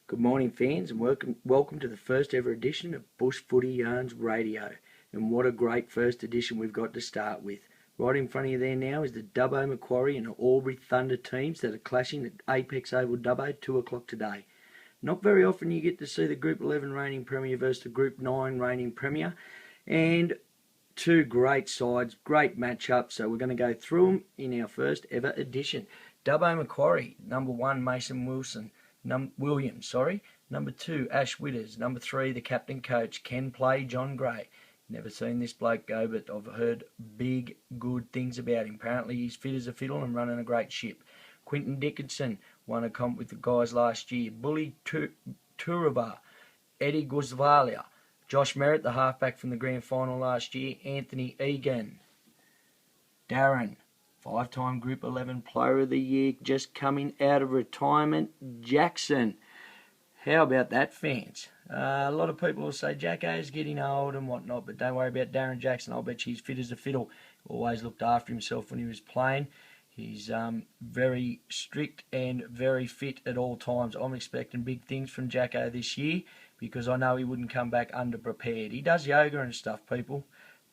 Good morning, fans, and welcome to the first ever edition of Bush Footy Yarns Radio. And what a great first edition we've got to start with. Right in front of you there now is the Dubbo Macquarie and Albury Thunder teams that are clashing at Apex Oval Dubbo, 2 o'clock today. Not very often you get to see the Group 11 reigning Premier versus the Group 9 reigning Premier. And two great sides, great matchups. So we're going to go through them in our first ever edition. Dubbo Macquarie, number 1, Mason Williams. Number 2, Ash Witters. Number 3, the captain coach, Ken Play, John Gray. Never seen this bloke go, but I've heard big, good things about him. Apparently he's fit as a fiddle and running a great ship. Quinton Dickinson won a comp with the guys last year. Bully Turava, Eddie Guzvalia, Josh Merritt, the halfback from the grand final last year. Anthony Egan, Darren, 5-time Group 11 Player of the Year, just coming out of retirement, Jackson. How about that, fans? A lot of people will say Jacko's getting old and whatnot, but don't worry about Darren Jackson. I'll bet he's fit as a fiddle. Always looked after himself when he was playing. He's very strict and very fit at all times. I'm expecting big things from Jacko this year because I know he wouldn't come back underprepared. He does yoga and stuff, people.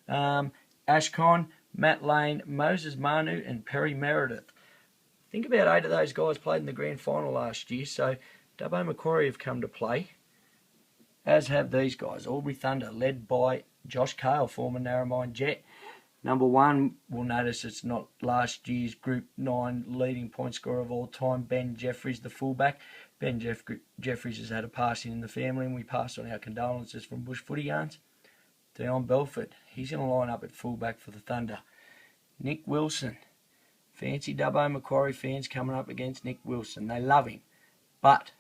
Ashcon, Matt Lane, Moses Manu and Perry Meredith. I think about 8 of those guys played in the grand final last year, so Dubbo Macquarie have come to play, as have these guys. Albury Thunder, led by Josh Cale, former Narromine Jet. Number 1, we'll notice it's not last year's Group 9 leading point scorer of all time, Ben Jeffries, the fullback. Ben Jeffries has had a passing in the family, and we pass on our condolences from Bush Footy Yarns. Dion Belford, he's going to line up at fullback for the Thunder. Nick Wilson, fancy Dubbo Macquarie fans coming up against Nick Wilson. They love him, but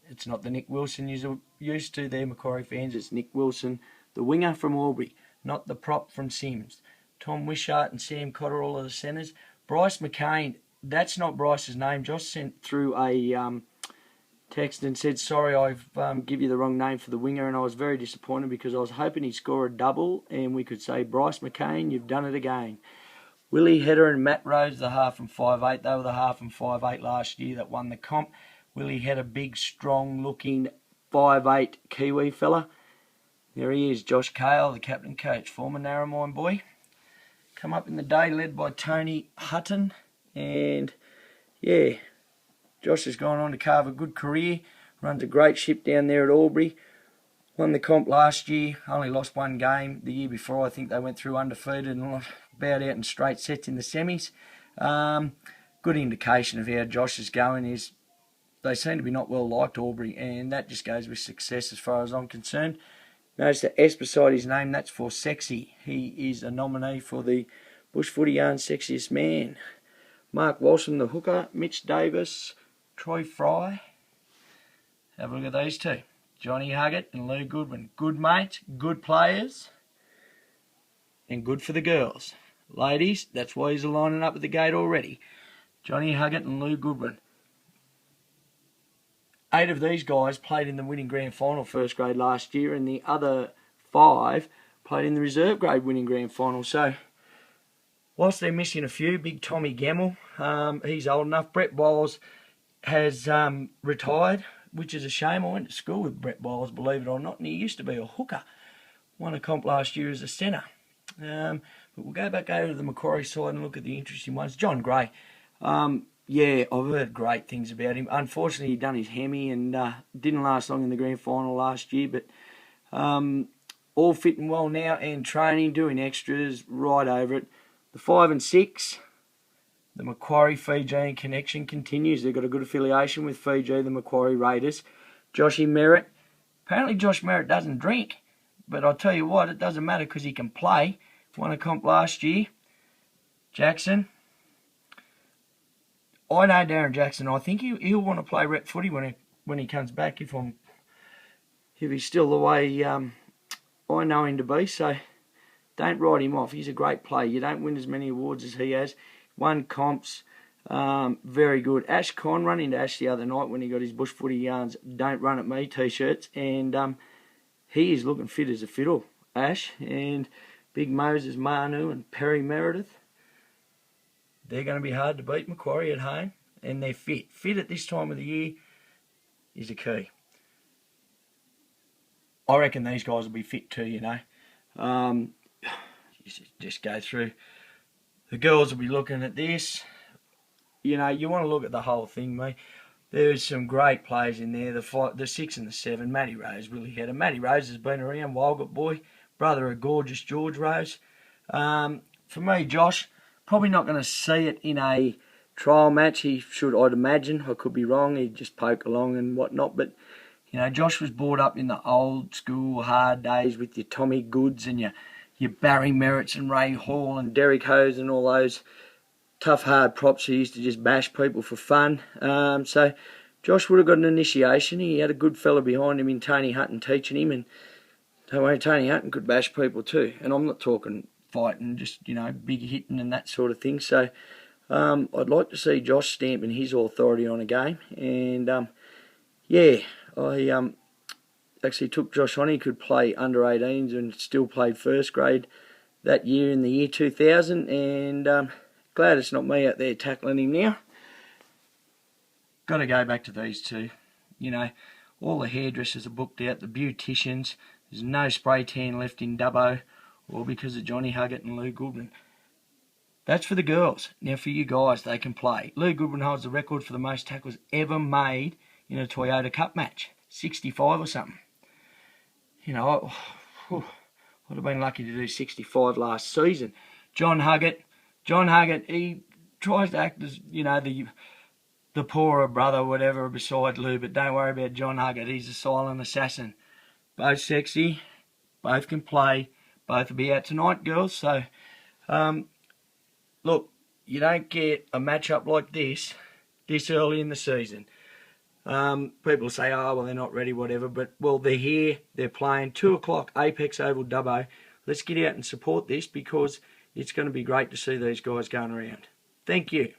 it's not the Nick Wilson you're used to there, Macquarie fans. It's Nick Wilson, the winger from Albury, not the prop from Sims. Tom Wishart and Sam Cotter, all of the centres. Bryce McCain, that's not Bryce's name. Josh sent through a text and said, sorry, I've give you the wrong name for the winger, and I was very disappointed because I was hoping he'd score a double and we could say, Bryce McCain, you've done it again. Willie Hedder and Matt Rose, the half and 5'8". They were the half and 5'8" last year that won the comp. Willie had a big, strong-looking 5'8" Kiwi fella. There he is, Josh Cale, the captain coach, former Narromine boy. Come up in the day, led by Tony Hutton. And, yeah, Josh has gone on to carve a good career. Runs a great ship down there at Albury. Won the comp last year, only lost one game. The year before, I think they went through undefeated and bowed out in straight sets in the semis. Good indication of how Josh is going is they seem to be not well liked, Albury, and that just goes with success as far as I'm concerned. Notice the S beside his name, that's for sexy. He is a nominee for the Bush Footy Yarns Sexiest Man. Mark Walsham, the hooker, Mitch Davis, Troy Fry. Have a look at these two. Johnny Huggett and Lou Goodwin. Good mates, good players, and good for the girls. Ladies, that's why he's lining up at the gate already. Johnny Huggett and Lou Goodwin. 8 of these guys played in the winning grand final first grade last year, and the other 5 played in the reserve grade winning grand final. So, whilst they're missing a few, big Tommy Gemmell, he's old enough. Brett Wiles has retired, which is a shame. I went to school with Brett Wiles, believe it or not, and he used to be a hooker. Won a comp last year as a centre. But we'll go back over to the Macquarie side and look at the interesting ones. John Gray. Yeah, I've heard great things about him. Unfortunately, he done his hemi and didn't last long in the grand final last year, but all fit and well now and training, doing extras, right over it. The 5 and 6, the Macquarie Fijian connection continues. They've got a good affiliation with Fiji, the Macquarie Raiders. Joshy Merritt. Apparently Josh Merritt doesn't drink, but I'll tell you what, it doesn't matter because he can play. Won a comp last year. Jackson. I know Darren Jackson. I think he'll want to play rep footy when he comes back if he's still the way I know him to be. So don't write him off. He's a great player. You don't win as many awards as he has. Won comps. Very good. Ash Con, run into Ash the other night when he got his Bush Footy Yarns Don't Run At Me t-shirts, and he is looking fit as a fiddle, Ash. And big Moses Manu and Perry Meredith. They're going to be hard to beat, Macquarie at home, and they're fit. Fit at this time of the year is a key. I reckon these guys will be fit too, you know. You just go through. The girls will be looking at this. You know, you want to look at the whole thing, mate. There's some great players in there. The 6 and the 7. Matty Rose really had it. Matty Rose has been around. Walgett boy, brother of gorgeous George Rose. For me, Josh, probably not going to see it in a trial match. He should, I'd imagine. I could be wrong. He'd just poke along and whatnot. But, you know, Josh was brought up in the old school hard days with your Tommy Goods and your Barry Merritts and Ray Hall and Derek Hose and all those tough, hard props who used to just bash people for fun. So Josh would have got an initiation. He had a good fella behind him in Tony Hutton teaching him, and don't worry, Tony Hutton could bash people too. And I'm not talking fighting, just, you know, big hitting and that sort of thing. So I'd like to see Josh stamping his authority on a game. And yeah, I actually took Josh on. He could play under 18s and still played first grade that year in the year 2000. And glad it's not me out there tackling him now. Got to go back to these two. You know, all the hairdressers are booked out, the beauticians. There's no spray tan left in Dubbo, all because of Johnny Huggett and Lou Goodwin. That's for the girls. Now for you guys, they can play. Lou Goodwin holds the record for the most tackles ever made in a Toyota Cup match. 65 or something. You know, I'd have been lucky to do 65 last season. John Huggett, he tries to act as, you know, the poorer brother, whatever, beside Lou, but don't worry about John Huggett. He's a silent assassin. Both sexy, both can play, both will be out tonight, girls. So, look, you don't get a matchup like this early in the season. People say, oh, well, they're not ready, whatever, but, well, they're here, they're playing. 2 o'clock, Apex Oval, Dubbo. Let's get out and support this, because it's going to be great to see these guys going around. Thank you.